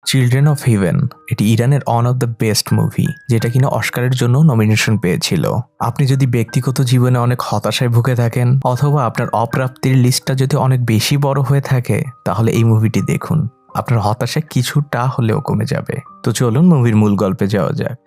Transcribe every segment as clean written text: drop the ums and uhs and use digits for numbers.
Children of haven এটি ইরানের on of the best movie, যেটা কিনা অস্কারের জন্য নমিনেশন পেয়েছিল। আপনি যদি ব্যক্তিগত জীবনে অনেক হতাশায় ভুগে থাকেন অথবা আপনার অপ্রাপ্তির লিস্টটা যদি অনেক বেশি বড় হয়ে থাকে, তাহলে এই মুভিটি দেখুন। আপনার হতাশা কিছুটা হলেও কমে যাবে। তো চলুন মুভির মূল গল্পে যাওয়া যাক।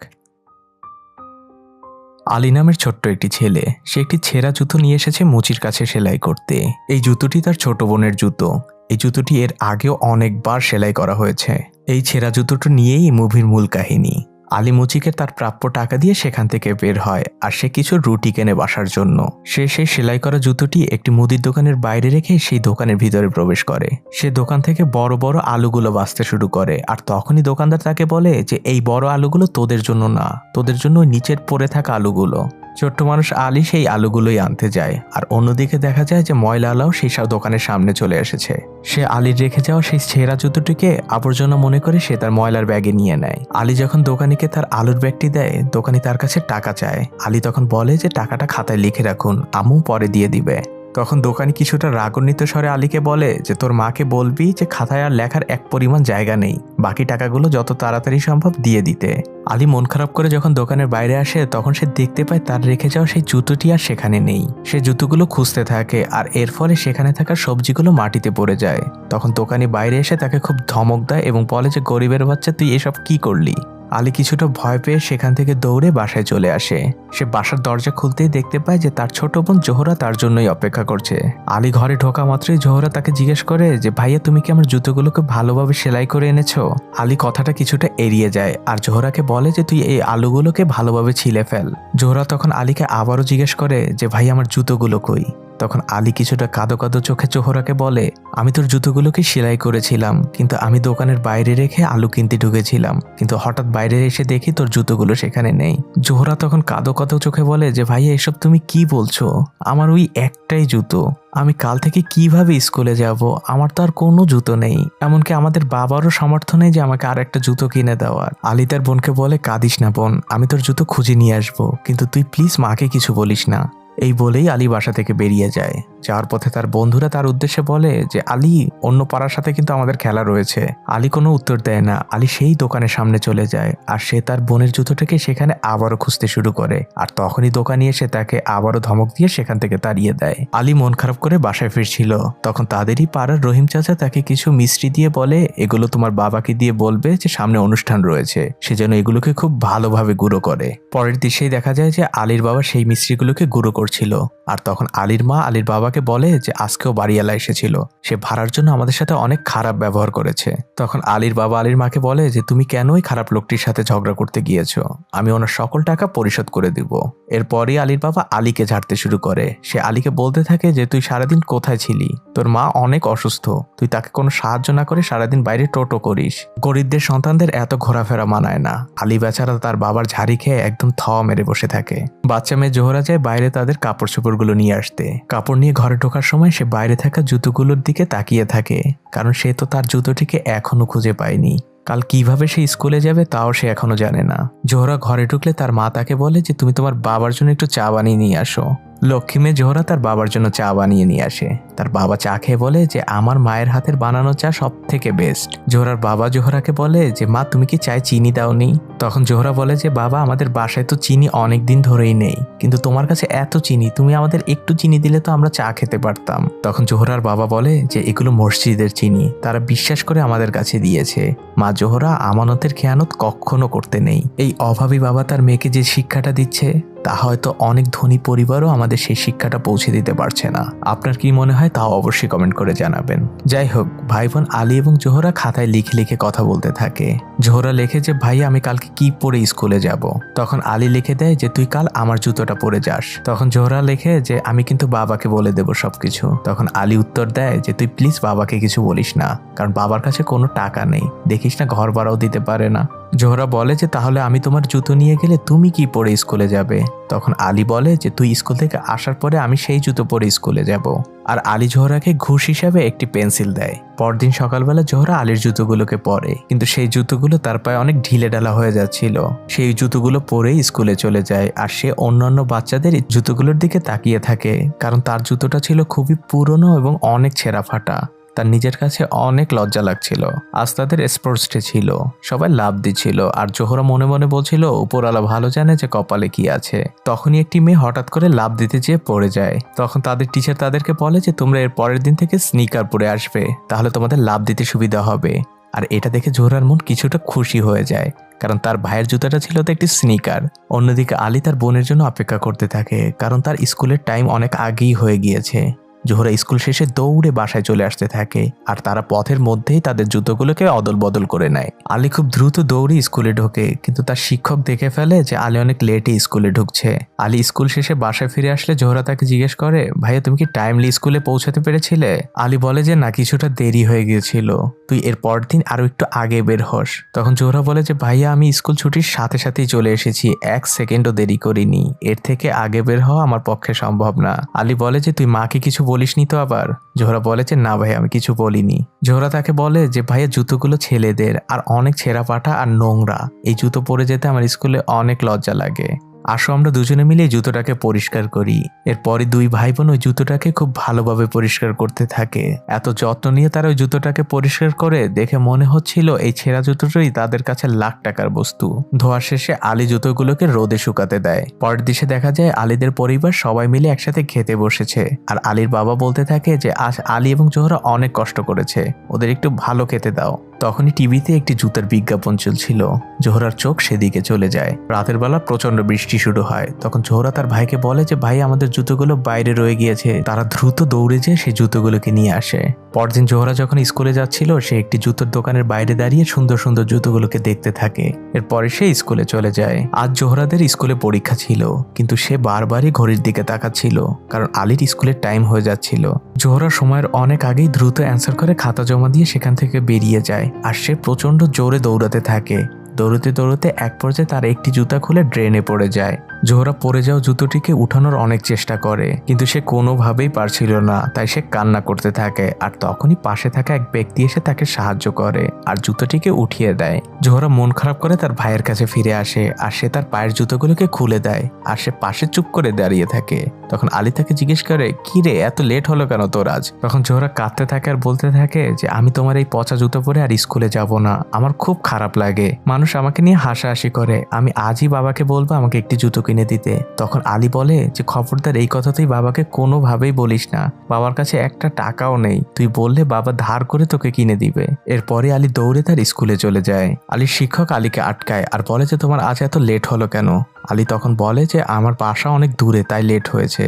আলী নামের ছোট্ট একটি ছেলে, সে একটি ছেঁড়া জুতো নিয়ে এসেছে মুচির কাছে সেলাই করতে। এই জুতোটি তার ছোট বোনের জুতো। এই জুতোটি এর আগেও অনেকবার সেলাই করা হয়েছে। এই ছেঁড়া জুতোটি নিয়েই মুভির মূল কাহিনী। আলী মুচিকে তার প্রাপ্য টাকা দিয়ে সেখান থেকে বের হয় আর সে কিছু রুটি কেনে বাসার জন্য। সে সেই সেলাই করা জুতোটি একটি মুদির দোকানের বাইরে রেখে সেই দোকানের ভিতরে প্রবেশ করে। সে দোকান থেকে বড় বড় আলুগুলো বাছতে শুরু করে, আর তখনই দোকানদার তাকে বলে যে এই বড় আলুগুলো তোদের জন্য না, তোদের জন্য নিচের পড়ে থাকা আলুগুলো। ছোট্ট মানুষ আলী সেই আলুগুলোই আনতে যায়, আর অন্যদিকে দেখা যায় যে ময়লা আলাও সেই সব দোকানের সামনে চলে এসেছে। সে আলীর রেখে যাওয়া সেই ছেঁড়া জুতোটিকে আবর্জনা মনে করে সে তার ময়লার ব্যাগে নিয়ে নেয়। আলী যখন দোকানিকে তার আলুর ব্যাগটি দেয়, দোকানি তার কাছে টাকা চায়। আলী তখন বলে যে টাকাটা খাতায় লিখে রাখুন, আম্মু পরে দিয়ে দিবে। তখন দোকানি কিছুটা রাগান্বিত স্বরে আলীকে বলে যে তোর মাকে বলবি যে খাতায় আর লেখার এক পরিমাণ জায়গা নেই, বাকি টাকাগুলো যত তাড়াতাড়ি সম্ভব দিয়ে দিতে। আলী মন খারাপ করে যখন দোকানের বাইরে আসে, তখন সে দেখতে পায় তার রেখে যাওয়া সেই জুতোটি আর সেখানে নেই। সে জুতোগুলো খুঁজতে থাকে আর এর ফলে সেখানে থাকা সবজিগুলো মাটিতে পড়ে যায়। তখন দোকানি বাইরে এসে তাকে খুব ধমক দেয় এবং বলে যে গরিবের বাচ্চা, তুই এসব কি করলি? আলী কিছুটা ভয় পেয়ে সেখান থেকে দৌড়ে বাসায় চলে আসে। সে বাসার দরজা খুলতেই দেখতে পায় যে তার ছোট বোন জোহরা তার জন্যই অপেক্ষা করছে। আলী ঘরে ঢোকা মাত্রই জোহরা তাকে জিজ্ঞেস করে যে ভাইয়া, তুমি কি আমার জুতোগুলোকে ভালোভাবে সেলাই করে এনেছো? আলী কথাটা কিছুটা এড়িয়ে যায় আর জোহরাকে বলে যে তুই এই আলুগুলোকে ভালোভাবে ছিলে ফেল। জোহরা তখন আলীকে আবারও জিজ্ঞেস করে যে ভাই, আমার জুতোগুলো কই? তখন আলী কিছুটা কাঁদো কাঁদো চোখে জোহরাকে বলে, আমি তোর জুতোগুলোকে সেলাই করেছিলাম, কিন্তু আমি দোকানের বাইরে রেখে আলু কিনতে ঢুকেছিলাম, কিন্তু হঠাৎ বাইরে এসে দেখি তোর জুতোগুলো সেখানে নেই। জোহরা তখন কাঁদো কাঁদো চোখে বলে যে ভাইয়া, এসব তুমি কি বলছো? আমার ওই একটাই জুতো, আমি কাল থেকে কিভাবে স্কুলে যাব? আমার তো আর কোনো জুতো নেই, এমনকি আমাদের বাবারও সামর্থ্য নেই যে আমাকে আর একটা জুতো কিনে দেওয়ার। আলী তার বোনকে বলে, কাঁদিস না বোন, আমি তোর জুতো খুঁজে নিয়ে আসবো, কিন্তু তুই প্লিজ মাকে কিছু বলিস না। এই বলেই আলী বাসা থেকে বেরিয়ে যায়। যাওয়ার পথে তার বন্ধুরা তার উদ্দেশ্যে বলে যে আলী, অন্য পাড়ার সাথে কিন্তু আমাদের খেলা রয়েছে। আলী কোনো উত্তর দেয় না। আলী সেই দোকানের সামনে চলে যায় আর সে তার বোনের জুতোটাকে সেখানে আবারও খুঁজতে শুরু করে, আর তখনই দোকানি এসে তাকে আবারও ধমক দিয়ে সেখান থেকে তাড়িয়ে দেয়। আলী মন খারাপ করে বাসায় ফিরছিল, তখন তাদেরই পাড়ার রহিম চাচা তাকে কিছু মিষ্টি দিয়ে বলে, এগুলো তোমার বাবাকে দিয়ে বলবে যে সামনে অনুষ্ঠান রয়েছে, সে যেন এগুলোকে খুব ভালোভাবে গুঁড়ো করে। পরের দৃশ্যেই দেখা যায় যে আলীর বাবা সেই মিষ্টিগুলোকে গুঁড়ো করছিল, আর তখন আলীর মা আলীর বাবাকে বলে যে আজকেও বাড়িওয়ালা এসেছিল, সে ভাড়ার জন্য আমাদের সাথে অনেক খারাপ ব্যবহার করেছে। তখন আলীর বাবা আলীর মাকে বলে যে তুমি কেন ওই খারাপ লোকটির সাথে ঝগড়া করতে গিয়েছো, আমি ওনার সকল টাকা পরিশোধ করে দিব। এরপরই আলীর বাবা আলীকে ঝাড়তে শুরু করে। সে আলীকে বলতে থাকে যে তুই সারাদিন কোথায় ছিলি? তোর মা অনেক অসুস্থ, তুই তাকে কোনো সাহায্য না করে সারাদিন বাইরে টোটো করিস। গরিবদের সন্তানদের এত ঘোরাফেরা মানায় না। আলী বেচারা তার বাবার ঝাড়ি খেয়ে একদম মেরে বসে থাকে। বাচ্চা মেয়ে জোহরা যায় বাইরে তাদের কাপড় চোপড়গুলো নিয়ে আসতে। কাপড় নিয়ে ঘরে ঢোকার সময় সে বাইরে থাকা জুতোগুলোর দিকে তাকিয়ে থাকে, কারণ সে তো তার জুতোটিকে এখনো খুঁজে পায়নি। কাল কিভাবে সে স্কুলে যাবে তাও সে এখনো জানে না। জোহরা ঘরে ঢুকলে তার মা তাকে বলে যে তুমি তোমার বাবার জন্য একটু চা বানিয়ে নিয়ে আসো। লক্ষ্মী মেয়ে জোহরা তার বাবার জন্য চা বানিয়ে নিয়ে আসে। তার বাবা চা খেয়ে বলে যে আমার মায়ের হাতের বানানো চা সব থেকে বেস্ট। জোহরার বাবা জোহরাকে বলে যে মা, তুমি কি চায়ে চিনি দাওনি? তখন জোহরা বলে যে বাবা, আমাদের বাসায় তো চিনি অনেক দিন ধরেই নেই, কিন্তু তোমার কাছে এত চিনি, তুমি আমাদের একটু চিনি দিলে তো আমরা চা খেতে পারতাম। তখন জোহরার বাবা বলে যে এগুলো মসজিদের চিনি, তারা বিশ্বাস করে আমাদের কাছে দিয়েছে। মা জোহরা, আমানতের খেয়ানত কখনো করতে নেই। এই অভাবী বাবা তার মেয়েকে যে শিক্ষাটা দিচ্ছে, তা হয়তো অনেক ধনী পরিবারও আমাদের সেই শিক্ষাটা পৌঁছে দিতে পারছে না। আপনার কি মনে হয় তাও অবশ্যই কমেন্ট করে জানাবেন। যাই হোক, ভাই বোন আলী এবং জোহরা খাতায় লিখে লিখে কথা বলতে থাকে। জোহরা লেখে যে ভাই, আমি কালকে কি পরে স্কুলে যাব? তখন আলী লিখে দেয় যে তুই কাল আমার জুতোটা পরে যাস। তখন জোহরা লেখে যে আমি কিন্তু বাবাকে বলে দেব সবকিছু। তখন আলী উত্তর দেয় যে তুই প্লিজ বাবাকে কিছু বলিস না, কারণ বাবার কাছে কোনো টাকা নেই, দেখিস না ঘর ভাড়াও দিতে পারে না। জোহরা বলে যে তাহলে আমি তোমার জুতো নিয়ে গেলে তুমি কি পরে স্কুলে যাবে? তখন আলী বলে যে তুই স্কুল থেকে আসার পরে আমি সেই জুতো পরে স্কুলে যাব। আর আলী জোহরাকে ঘুষ হিসাবে একটি পেন্সিল দেয়। পরদিন সকালবেলা জোহরা আলীর জুতোগুলোকে পরে, কিন্তু সেই জুতোগুলো তার পায়ে অনেক ঢিলে ঢালা হয়ে যাচ্ছিল। সেই জুতোগুলো পরেই স্কুলে চলে যায়, আর সে অন্যান্য বাচ্চাদের জুতোগুলোর দিকে তাকিয়ে থাকে, কারণ তার জুতোটা ছিল খুবই পুরনো এবং অনেক ছেঁড়া ফাটা। তার নিজের কাছে অনেক লজ্জা লাগছিল। আজ তাদের স্পোর্টস ডে ছিল, সবাই লাফ দিচ্ছিল আর জোহরা মনে মনে বলছিল উপরওয়ালা ভালো জানে যে কপালে কি আছে। তখনই একটি মেয়ে হঠাৎ করে লাফ দিতে যেয়ে পড়ে যায়। তখন তাদের টিচার তাদেরকে বলে যে তোমরা এর পরের দিন থেকে স্নিকার পরে আসবে, তাহলে তোমাদের লাফ দিতে সুবিধা হবে। আর এটা দেখে জোহরার মন কিছুটা খুশি হয়ে যায়, কারণ তার ভাইয়ের জুতাটা ছিল তো একটি স্নিকার। অন্যদিকে আলী তার বোনের জন্য অপেক্ষা করতে থাকে, কারণ তার স্কুলের টাইম অনেক আগেই হয়ে গিয়েছে। জোহরা স্কুল শেষে দৌড়ে বাসায় চলে আসতে থাকে আর তারা পথের মধ্যেই তাদের জুতোগুলোকে অদল বদল করে নেয়। আলী খুব দ্রুত দৌড়ে স্কুলে ঢোকে, কিন্তু তার শিক্ষক দেখে ফেলে যে আলী অনেক লেটে স্কুলে ঢুকছে। আলী স্কুল শেষে বাসায় ফিরে আসলে জোহরা তাকে জিজ্ঞেস করে, ভাইয়া তুমি কি টাইমলি স্কুলে পৌঁছাতে পেরেছিলে? আলী বলে যে না, কিছুটা দেরি হয়ে গিয়েছিল, তুই এর পরের দিন আরো একটু আগে বের হস। তখন জোহরা বলে যে ভাইয়া আমি স্কুল ছুটির সাথে সাথেই চলে এসেছি, 1 সেকেন্ডও দেরি করিনি, এর থেকে আগে বের হওয়া আমার পক্ষে সম্ভব না। আলী বলে যে তুই মাকে কিছু বলিসনি তো আবার? জোহরা বলে যে না ভাই, আমি কিছু বলিনি। জোহরা তাকে বলে যে ভাইয়া জুতোগুলো ছেলেদের আর অনেক ছেঁড়া পাটা আর নোংরা, এই জুতো পরে যেতে আমার স্কুলে অনেক লজ্জা লাগে। আসো আমরা দুজনে মিলে জুতোটাকে পরিষ্কার করি। এরপরে দুই ভাই বোন ওই জুতোটাকে খুব ভালোভাবে পরিষ্কার করতে থাকে। এত যত্ন নিয়ে তারা ওই জুতোটাকে পরিষ্কার করে দেখে মনে হচ্ছিল এই ছেঁড়া জুতোটাই তাদের কাছে লাখ টাকার বস্তু। ধোয়া শেষে আলী জুতোগুলোকে রোদে শুকাতে দেয়। পরের দিকে দেখা যায় আলীদের পরিবার সবাই মিলে একসাথে খেতে বসেছে আর আলীর বাবা বলতে থাকে যে আজ আলী এবং জোহরা অনেক কষ্ট করেছে, ওদের একটু ভালো খেতে দাও। তখনই টিভিতে একটি জুতার বিজ্ঞাপন চলছিল। জোহরার চোখ সেদিকে চলে যায়। রাতের বেলা প্রচন্ড বৃষ্টি শুরু হয়। তখন জোহরা তার ভাইকে বলে যে ভাই আমাদের জুতোগুলো বাইরে রয়ে গিয়েছে। তারা দ্রুত দৌড়ে যেয়ে সেই জুতোগুলোকে নিয়ে আসে। পরদিন জোহরা যখন স্কুলে যাচ্ছিল সে একটি জুতোর দোকানের বাইরে দাঁড়িয়ে সুন্দর সুন্দর জুতোগুলোকে দেখতে থাকে। এরপরে সে স্কুলে চলে যায়। আজ জোহরাদের স্কুলে পরীক্ষা ছিল, কিন্তু সে বারবারই ঘড়ির দিকে তাকাচ্ছিল, কারণ আলীর স্কুলের টাইম হয়ে যাচ্ছিল। জোহরা সময়ের অনেক আগেই দ্রুত অ্যান্সার করে খাতা জমা দিয়ে সেখান থেকে বেরিয়ে যায় আর সে প্রচন্ড জোরে দৌড়াতে থাকে। দৌড়তে দৌড়তে এক পর্যায়ে তার একটি জুতা খুলে ড্রেনে পড়ে যায়। জোহরা পড়ে যাওয়া জুতোটিকে উঠানোর অনেক চেষ্টা করে, কিন্তু সে কোনোভাবেই পারছিল না, তাই সে কান্না করতে থাকে। আর তখনই পাশে থাকা এক ব্যক্তি এসে তাকে সাহায্য করে আর জুতোটিকে উঠিয়ে দেয়। জোহরা মন খারাপ করে তার ভাইয়ের কাছে ফিরে আসে আর সে তার পায়ের জুতোগুলোকে খুলে দেয় আর সে পাশে চুপ করে দাঁড়িয়ে থাকে। তখন আলী তাকে জিজ্ঞেস করে, কি রে, এত লেট হলো কেন তোর আজ? তখন জোহরা কাঁদতে থাকে আর বলতে থাকে যে আমি তোমার এই পচা জুতো পরে আর স্কুলে যাব না, আমার খুব খারাপ লাগে, মানুষ আমাকে নিয়ে হাসাহাসি করে, আমি আজই বাবাকে বলবো আমাকে একটি জুতো কিনে দিতে। তখন আলী বলে যে খবরদার এই কথা তুই বাবাকে কোনোভাবেই বলিস না, বাবার কাছে একটা টাকাও নেই, তুই বললে বাবা ধার করে তোকে কিনে দিবে। এরপরে আলী দৌড়ে তার স্কুলে চলে যায়। আলীর শিক্ষক আলীকে আটকায় আর বলে যে তোমার আজ এত লেট হলো কেন? আলী তখন বলে যে আমার বাসা অনেক দূরে তাই লেট হয়েছে।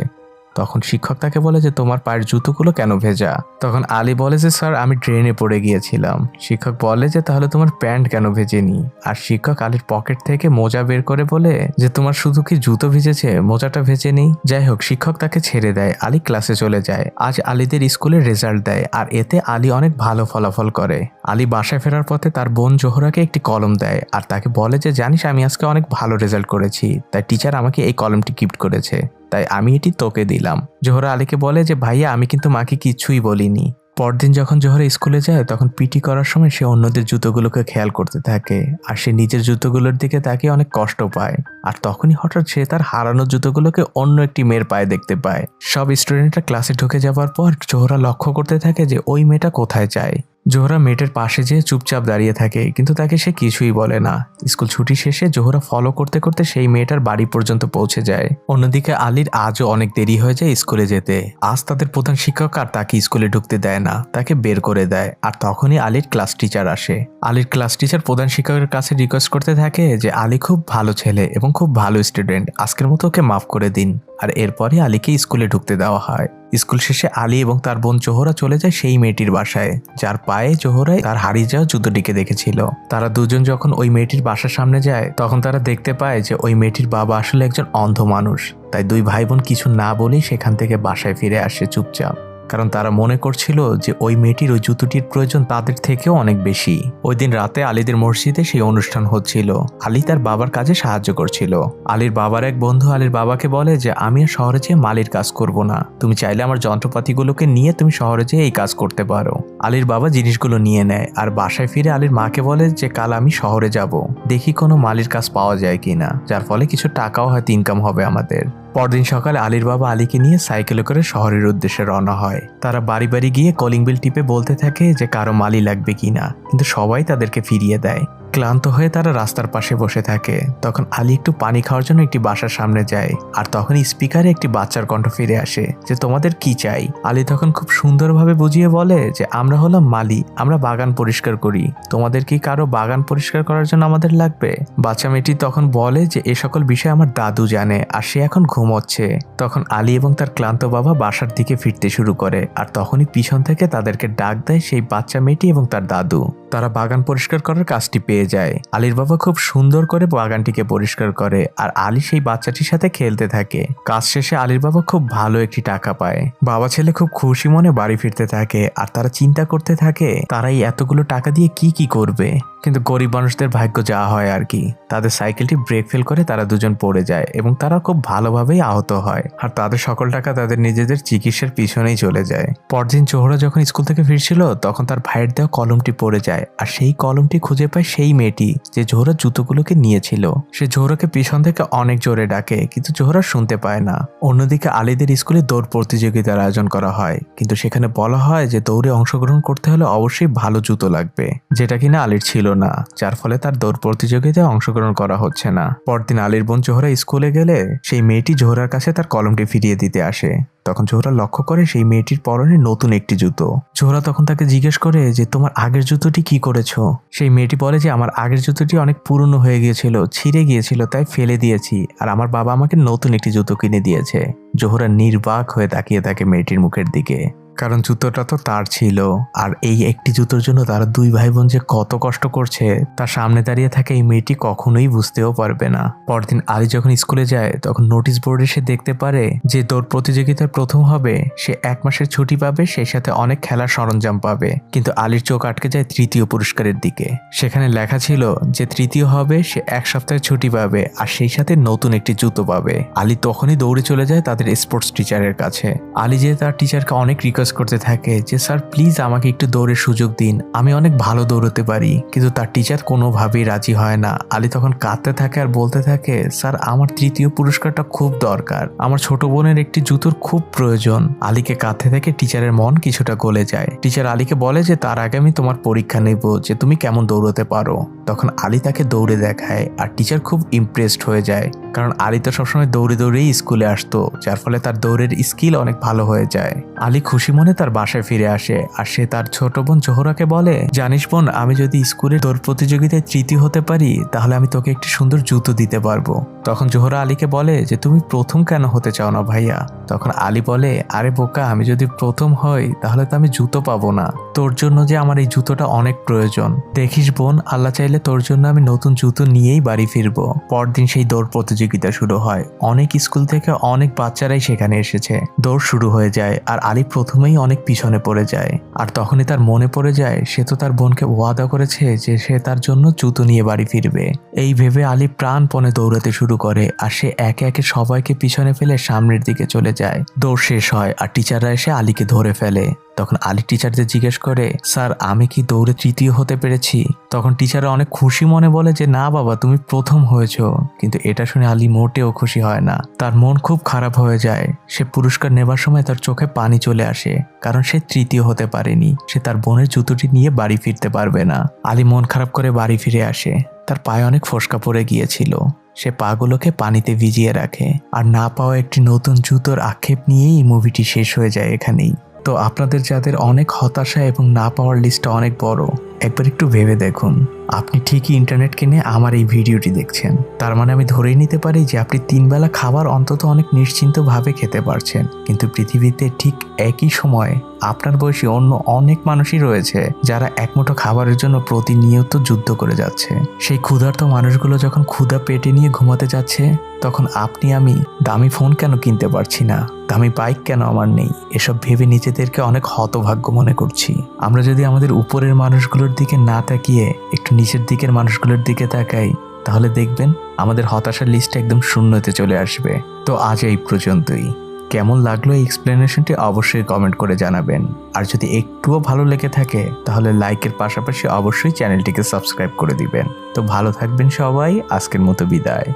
তখন শিক্ষক তাকে বলে যে তোমার পায়ের জুতোগুলো কেন ভেজা? তখন আলী বলে যে স্যার আমি ড্রেনে পড়ে গিয়েছিলাম। শিক্ষক বলে যে তাহলে তোমার প্যান্ট কেন ভেজেনি? আর শিক্ষক আলীর পকেট থেকে মোজা বের করে বলে যে তোমার শুধু কি জুতো ভিজেছে, মোজাটা ভেজেনি? যাই হোক, শিক্ষক তাকে ছেড়ে দেয়। আলী ক্লাসে চলে যায়। আজ আলীদের স্কুলের রেজাল্ট দেয় আর এতে আলী অনেক ভালো ফলাফল করে। আলী বাসায় ফেরার পথে তার বোন জোহরাকে একটি কলম দেয় আর তাকে বলে যে জানিস আমি আজকে অনেক ভালো রেজাল্ট করেছি, তাই টিচার আমাকে এই কলমটি গিফট করেছে, তাই আমি এটি তোকে দিলাম। জোহরা আলীকে বলে যে ভাইয়া আমি কিন্তু মাকে কিছুই বলিনি। পরদিন যখন জোহরা স্কুলে যায় তখন পিটি করার সময় সে অন্যদের জুতোগুলোকে খেয়াল করতে থাকে আর সে নিজের জুতোগুলোর দিকে তাকিয়ে অনেক কষ্ট পায়। আর তখনই হঠাৎ সে তার হারানো জুতোগুলোকে অন্য একটি মেয়ের পায়ে দেখতে পায়। সব স্টুডেন্টরা ক্লাসে ঢুকে যাওয়ার পর জোহরা লক্ষ্য করতে থাকে যে ওই মেয়েটা কোথায় যায়। জোহরা মেয়েটার পাশে যেয়ে চুপচাপ দাঁড়িয়ে থাকে, কিন্তু তাকে সে কিছুই বলে না। স্কুল ছুটি শেষে জোহরা ফলো করতে করতে সেই মেয়েটার বাড়ি পর্যন্ত পৌঁছে যায়। অন্যদিকে আলীর আজও অনেক দেরি হয়ে যায় স্কুলে যেতে। আজ তাদের প্রধান শিক্ষক আর তাকে স্কুলে ঢুকতে দেয় না, তাকে বের করে দেয়। আর তখনই আলীর ক্লাস টিচার আসে। আলীর ক্লাস টিচার প্রধান শিক্ষকের কাছে রিকোয়েস্ট করতে থাকে যে আলী খুব ভালো ছেলে এবং খুব ভালো স্টুডেন্ট, আজকের মতো ওকে মাফ করে দিন। আর এরপরে আলীকে স্কুলে ঢুকতে দেওয়া হয়। স্কুল শেষে আলী এবং তার বোন জোহরা চলে যায় সেই মেয়েটির বাসায় যার পায়ে জোহরাই তার হারিয়ে যাওয়া জুতোটিকে দেখেছিল। তারা দুজন যখন ওই মেয়েটির বাসার সামনে যায় তখন তারা দেখতে পায় যে ওই মেয়েটির বাবা আসলে একজন অন্ধ মানুষ। তাই দুই ভাই বোন কিছু না বলেই সেখান থেকে বাসায় ফিরে আসে চুপচাপ, কারণ তারা মনে করছিল যে ওই মেয়েটির ওই জুতোটির প্রয়োজন তাদের থেকেও অনেক বেশি। ওই দিন রাতে আলীদের মসজিদে সেই অনুষ্ঠান হচ্ছিল। আলী তার বাবার কাজে সাহায্য করছিল। আলীর বাবার এক বন্ধু আলীর বাবাকে বলে যে আমি আর শহরে যেয়ে মালির কাজ করব না, তুমি চাইলে আমার যন্ত্রপাতিগুলোকে নিয়ে তুমি শহরে যেয়ে এই কাজ করতে পারো। আলীর বাবা জিনিসগুলো নিয়ে নেয় আর বাসায় ফিরে আলীর মাকে বলে যে কাল আমি শহরে যাব, দেখি কোনো মালির কাজ পাওয়া যায় কিনা, যার ফলে কিছু টাকাও হয়তো ইনকাম হবে আমাদের। পরদিন সকালে আলীর বাবা আলীকে নিয়ে সাইকেলে করে শহরের উদ্দেশ্যে রওনা হয়। তারা বাড়ি বাড়ি গিয়ে কলিং বেল টিপে বলতে থাকে যে কারো মালি লাগবে কিনা, কিন্তু সবাই তাদেরকে ফিরিয়ে দেয়। ক্লান্ত হয়ে তারা রাস্তার পাশে বসে থাকে। তখন আলী একটু পানি খাওয়ার জন্য একটি বাসার সামনে যায়, আর তখন স্পিকারে একটি বাচ্চার কণ্ঠ ফিরে আসে যে তোমাদের কি চাই। আলী তখন খুব সুন্দরভাবে বুঝিয়ে বলে যে আমরা হলাম মালি, আমরা বাগান পরিষ্কার করি, তোমাদের কি কারো বাগান পরিষ্কার করার জন্য আমাদের লাগবে? বাচ্চা মেয়েটি তখন বলে যে এ সকল বিষয় আমার দাদু জানে, আর সে এখন ঘুমোচ্ছে। তখন আলী এবং তার ক্লান্ত বাবা বাসার দিকে ফিরতে শুরু করে, আর তখনই পিছন থেকে তাদেরকে ডাক দেয় সেই বাচ্চা মেয়েটি এবং তার দাদু। তারা বাগান পরিষ্কার করার কাজটি পেয়ে যায়। আলীর বাবা খুব সুন্দর করে বাগানটিকে পরিষ্কার করে, আর আলী সেই বাচ্চাটির সাথে খেলতে থাকে। কাজ শেষে আলীর বাবা খুব ভালো একটি টাকা পায়। বাবা ছেলে খুব খুশি মনে বাড়ি ফিরতে থাকে, আর তারা চিন্তা করতে থাকে তারা এই এতগুলো টাকা দিয়ে কি করবে। কিন্তু গরিব মানুষদের ভাগ্য যা হয় আর কি, তাদের সাইকেলটি ব্রেক ফেল করে তারা দুজন পড়ে যায় এবং তারা খুব ভালোভাবেই আহত হয়, আর তাদের সকল টাকা তাদের নিজেদের চিকিৎসার পিছনেই চলে যায়। পরদিন জোহরা যখন স্কুল থেকে ফিরছিল তখন তার ভাইয়ের দেওয়া কলমটি পড়ে যায়, আর সেই কলমটি খুঁজে পায় সেই মেয়েটি যে জোহরার জুতোগুলোকে নিয়েছিল। সে জোহরাকে পিছন থেকে অনেক জোরে ডাকে, কিন্তু জোহরা শুনতে পায় না। অন্যদিকে আলীদের স্কুলে দৌড় প্রতিযোগিতার আয়োজন করা হয়, কিন্তু সেখানে বলা হয় যে দৌড়ে অংশগ্রহণ করতে হলে অবশ্যই ভালো জুতো লাগবে, যেটা কিনা আলীর ছিল না, যার ফলে তার দৌড় প্রতিযোগিতায় অংশগ্রহণ করা হচ্ছে না। পরদিন আলীর বোন জোহরা স্কুলে গেলে সেই মেয়েটি জোহরার কাছে তার কলমটি ফিরিয়ে দিতে আসে। তখন জোহরা লক্ষ্য করে সেই মেয়েটির পরনে নতুন একটি জুতো। জোহরা তখন তাকে জিজ্ঞেস করে যে তোমার আগের জুতোটি কি করেছো? সেই মেয়েটি বলে যে আমার আগের জুতোটি অনেক পুরনো হয়ে গিয়েছিল, ছিঁড়ে গিয়েছিল, তাই ফেলে দিয়েছি, আর আমার বাবা আমাকে নতুন একটি জুতো কিনে দিয়েছে। জোহরা নির্বাক হয়ে তাকিয়ে থাকে মেয়েটির মুখের দিকে, কারণ জুতোটা তো তার ছিল, আর এই একটি জুতোর জন্য তারা দুই ভাই বোন যে কত কষ্ট করছে তার সামনে দাঁড়িয়ে থাকে এই মেয়েটি কখনোই বুঝতেও পারবে না। পরদিন আলী যখন স্কুলে যায় তখন নোটিশ বোর্ডে সে দেখতে পারে যে দৌড় প্রতিযোগিতার প্রথম হবে সে 1 মাসের ছুটি পাবে, সেই সাথে অনেক খেলার সরঞ্জাম পাবে। কিন্তু আলীর চোখ আটকে যায় তৃতীয় পুরস্কারের দিকে। সেখানে লেখা ছিল যে তৃতীয় হবে সে 1 সপ্তাহের ছুটি পাবে, আর সেই সাথে নতুন একটি জুতো পাবে। আলী তখনই দৌড়ে চলে যায় তাদের স্পোর্টস টিচারের কাছে। আলী যে তার টিচারকে অনেক করতে থাকে যে স্যার প্লিজ আমাকে একটু দৌড়ের সুযোগ দিন, আমি অনেক ভালো দৌড়তে পারি, কিন্তু তার টিচার কোনোভাবেই রাজি হয় না। আলী তখন কাঁদতে থাকে আর বলতে থাকে স্যার আমার তৃতীয় পুরস্কারটা খুব দরকার, আমার ছোট বোনের একটি জুতোর খুব প্রয়োজন। আলীকে কাঁদতে থেকে টিচারের মন কিছুটা গলে যায়। টিচার আলীকে বলে যে তার আগে আমি তোমার পরীক্ষা নেব যে তুমি কেমন দৌড়তে পারো। তখন আলী তাকে দৌড়ে দেখায়, আর টিচার খুব ইমপ্রেসড হয়ে যায়, কারণ আলী তো সবসময় দৌড়ে দৌড়েই স্কুলে আসতো, যার ফলে তার দৌড়ের স্কিল অনেক ভালো হয়ে যায়। আলী খুশি মনে তার বাসায় ফিরে আসে, আর সে তার ছোট বোন জোহরাকে বলে জানিস বোন, আমি যদি স্কুলের দৌড় প্রতিযোগিতায় তৃতীয় হতে পারি তাহলে আমি তোকে একটি সুন্দর জুতো দিতে পারবো। তখন জোহরা আলীকে বলে যে তুমি প্রথম কেন হতে চাও না ভাইয়া? তখন আলী বলে আরে বোকা, আমি যদি প্রথম হই তাহলে তো আমি জুতো পাবো না, তোর জন্য যে আমার এই জুতোটা অনেক প্রয়োজন। দেখিস বোন, আল্লাহ চাইলে তোর জন্য আমি নতুন জুতো নিয়েই বাড়ি ফিরবো। পরদিন সেই দৌড় প্রতিযোগিতা শুরু হয়। অনেক স্কুল থেকে অনেক বাচ্চারাই সেখানে এসেছে। দৌড় শুরু হয়ে যায়, আর আলী প্রথমেই অনেক পিছনে পড়ে যায়। আর তখনই তার মনে পড়ে যায় সে তো তার বোনকে ওয়াদা করেছে যে সে তার জন্য জুতো নিয়ে বাড়ি ফিরবে। এই ভেবে আলী প্রাণপণে দৌড়াতে শুরু করে, আর সে একে একে সবাইকে পিছনে ফেলে সামনের দিকে চলে যায়। দৌড় শেষ হয়, আর টিচাররা এসে আলীকে ধরে ফেলে। তখন আলী টিচারদের জিজ্ঞেস করে স্যার আমি কি দৌড়ে তৃতীয় হতে পেরেছি? তখন টিচাররা অনেক খুশি মনে বলে যে না বাবা, তুমি প্রথম হয়েছো। কিন্তু এটা শুনে আলী মোটেও খুশি হয় না, তার মন খুব খারাপ হয়ে যায়। সে পুরস্কার নেবার সময় তার চোখে পানি চলে আসে, কারণ সে তৃতীয় হতে পারেনি। সে তার বোনের জুতোটি নিয়ে বাড়ি ফিরতে পারবে না। আলী মন খারাপ করে বাড়ি ফিরে আসে। তার পায়ে অনেক ফোসকা পড়ে গিয়েছিল। সে পাগুলোকে পানিতে ভিজিয়ে রাখে, আর না পাওয়া একটি নতুন জুতোর আক্ষেপ নিয়েই মুভিটি শেষ হয়ে যায় এখানেই। তো আপনাদের যাদের অনেক হতাশা এবং না পাওয়ার লিস্টটা অনেক বড়, একবার একটু ভেবে দেখুন, আপনি ঠিকই ইন্টারনেট কিনে আমার এই ভিডিওটি দেখছেন, তার মানে আমি ধরেই নিতে পারি যে আপনি 3 বেলা খাবার অন্তত অনেক নিশ্চিন্তভাবে খেতে পারছেন। কিন্তু পৃথিবীতে ঠিক একই সময়ে আপনার বয়সী অন্য অনেক মানুষই রয়েছে যারা এক মুঠো খাবারের জন্য প্রতিনিয়ত যুদ্ধ করে যাচ্ছে। সেই ক্ষুধার্ত মানুষগুলো যখন ক্ষুধা পেটে নিয়ে ঘুমাতে যাচ্ছে, তখন আপনি আমি দামি ফোন কেন কিনতে পারছি না, দামি বাইক কেন আমার নেই, এসব ভেবে নিজেদেরকে অনেক হতভাগ্য মনে করছি। আমরা যদি আমাদের উপরের মানুষগুলোর দিকে না তাকিয়ে একটু নিচের দিকের মানুষগুলোর দিকে তাকাই, তাহলে দেখবেন আমাদের হতাশার লিস্টটা একদম শূন্যতে চলে আসবে। তো আজ এই পর্যন্তই। কেমন লাগলো এই এক্সপ্লেনেশনটি অবশ্যই কমেন্ট করে জানাবেন। আর যদি একটুও ভালো লেগে থাকে তাহলে লাইকের পাশাপাশি অবশ্যই চ্যানেলটিকে সাবস্ক্রাইব করে দিবেন। তো ভালো থাকবেন সবাই, আজকের মতো বিদায়।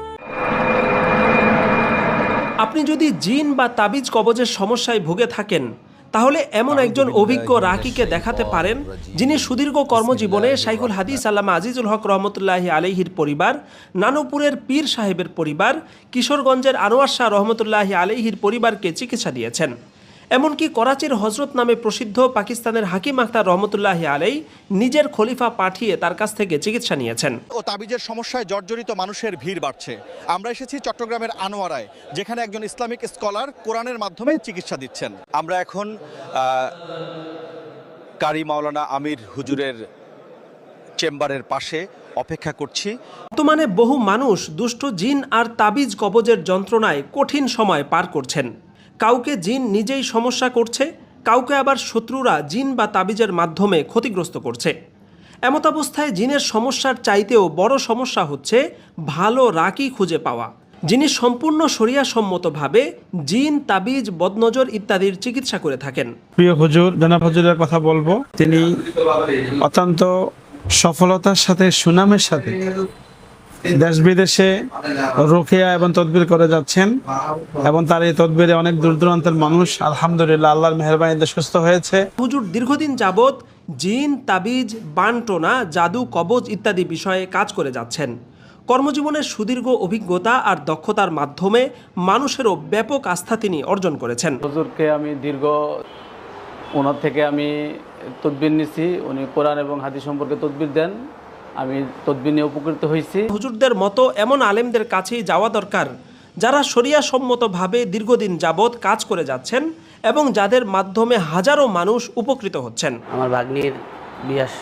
আপনি যদি জিন বা তাবিজ কবজের সমস্যায় ভুগে থাকেন, তাহলে এমন একজন অভিজ্ঞ রাকিকে দেখাতে পারেন, যিনি সুদীর্ঘ কর্মজীবনে শাইখুল হাদিস আল্লামা আজিজুল হক রহমতুল্লাহি আলাইহির পরিবার, নানুপুরের পীর সাহেবের পরিবার, কিশোরগঞ্জের আনোয়ার শাহ রহমতুল্লাহি আলাইহির পরিবারকে চিকিৎসা দিয়েছেন। এমনকি করাচির হজরত নামে প্রসিদ্ধ পাকিস্তানের হাকিম আখতার রহমতুল্লাহি আলাই নিজের খলিফা পাঠিয়ে তার কাছ থেকে চিকিৎসা নিয়েছেন। ও তাবিজের সমস্যায় জর্জরিত মানুষের ভিড় বাড়ছে। আমরা এসেছি চট্টগ্রামের আনোয়ারায়, যেখানে একজন ইসলামিক স্কলার কোরআনের মাধ্যমে চিকিৎসা দিচ্ছেন। আমরা এখন কারি মাওলানা আমির হুজুরের চেম্বারের পাশে অপেক্ষা করছি। বর্তমানে বহু মানুষ দুষ্ট জিন আর তাবিজ কবজের যন্ত্রণায় কঠিন সময় পার করছেন। কাউকে জিন নিজেই সমস্যা করছে, কাউকে আবার শত্রুরা জিন বা তাবিজের মাধ্যমে ক্ষতিগ্রস্ত করছে। এমতাবস্থায় জিনের সমস্যার চাইতেও বড় সমস্যা হচ্ছে ভালো রাকি খুঁজে পাওয়া, যিনি সম্পূর্ণ শরিয়াসম্মতভাবে জিন, তাবিজ, বদনজর ইত্যাদির চিকিৎসা করে থাকেন। প্রিয় হুজুর, জনাব হুজুরের কথা বলবো। তিনি অত্যন্ত সফলতার সাথে, সুনামের সাথে দেশ বিদেশে রুকিয়া এবং তদবির করে যাচ্ছেন, এবং তার এই তদবিরে অনেক দূর দূরান্তের মানুষ আলহামদুলিল্লাহ আল্লাহর মেহেরবানিতে সুস্থ হয়েছে। হুজুর দীর্ঘদিন যাবৎ জিন, তাবিজ, বানটোনা, জাদু, কবজ ইত্যাদি বিষয়ে কাজ করে যাচ্ছেন। কর্মজীবনের সুদীর্ঘ অভিজ্ঞতা আর দক্ষতার মাধ্যমে মানুষেরও ব্যাপক আস্থা তিনি অর্জন করেছেন। হুজুরকে আমি ওনার থেকে আমি তদবির নিছি। উনি কোরআন এবং হাদিস সম্পর্কে তদবির দেন, আমি তদবির নিয়ে উপকৃত হয়েছি। হুজুরদের মতো এমন আলেমদের কাছেই যাওয়া দরকার, যারা শরিয়াসম্মতভাবে দীর্ঘদিন যাবৎ কাজ করে যাচ্ছেন এবং যাদের মাধ্যমে হাজারো মানুষ উপকৃত হচ্ছেন। আমার ভাগ্নির বিয়ার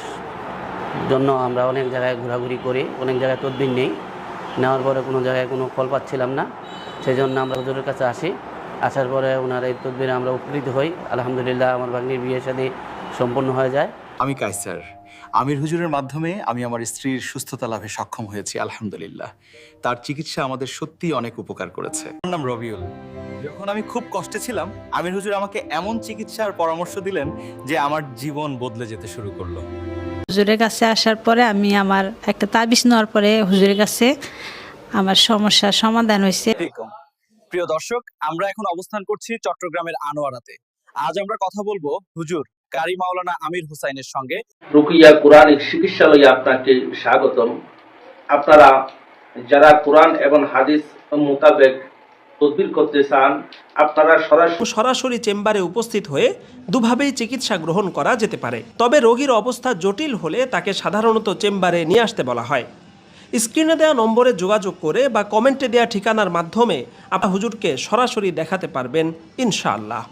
জন্য আমরা অনেক জায়গায় ঘোরাঘুরি করি, অনেক জায়গায় তদবির নেই, নেওয়ার পরে কোনো জায়গায় কোনো ফল পাচ্ছিলাম না। সেই জন্য আমরা হুজুরের কাছে আসি, আসার পরে ওনার এই তদবিরে আমরা উপকৃত হই। আলহামদুলিল্লাহ আমার ভাগ্নির বিয়ে শাদী সম্পূর্ণ হয়ে যায়। আমি কায়সার, আমির হুজুরের মাধ্যমে আমি আমার স্ত্রীর সুস্থতা লাভে সক্ষম হয়েছি আলহামদুলিল্লাহ। তার চিকিৎসা আমাদের সত্যি অনেক উপকার করেছে। আমার নাম রবিউল। যখন আমি খুব কষ্টে ছিলাম, আমির হুজুর আমাকে এমন চিকিৎসার পরামর্শ দিলেন যে আমার জীবন বদলে যেতে শুরু করলো। হুজুরের কাছে আসার পরে আমি আমার একটা তাবিজ নেওয়ার পরে হুজুরের কাছে আমার সমস্যার সমাধান হয়েছে। প্রিয় দর্শক, আমরা এখন অবস্থান করছি চট্টগ্রামের আনোয়ারাতে। আজ আমরা কথা বলবো হুজুর কারি মাওলানা আমির হুসাইনের সঙ্গে। রুকিয়া কোরআনিক চিকিৎসালয়ে আপনাকে স্বাগতম। আপনারা যারা কোরআন এবং হাদিস মোতাবেক তদবির করতে চান, আপনারা সরাসরি চেম্বারে উপস্থিত হয়ে দুভাবেই চিকিৎসা গ্রহণ করা যেতে পারে। তবে রোগীর অবস্থা জটিল হলে তাকে সাধারণত চেম্বারে নিয়ে আসতে বলা হয়। স্ক্রিনে দেওয়া নম্বরে যোগাযোগ করে বা কমেন্টে দেওয়া ঠিকানার মাধ্যমে আপনার হুজুরকে সরাসরি দেখাতে পারবেন ইনশাআল্লাহ।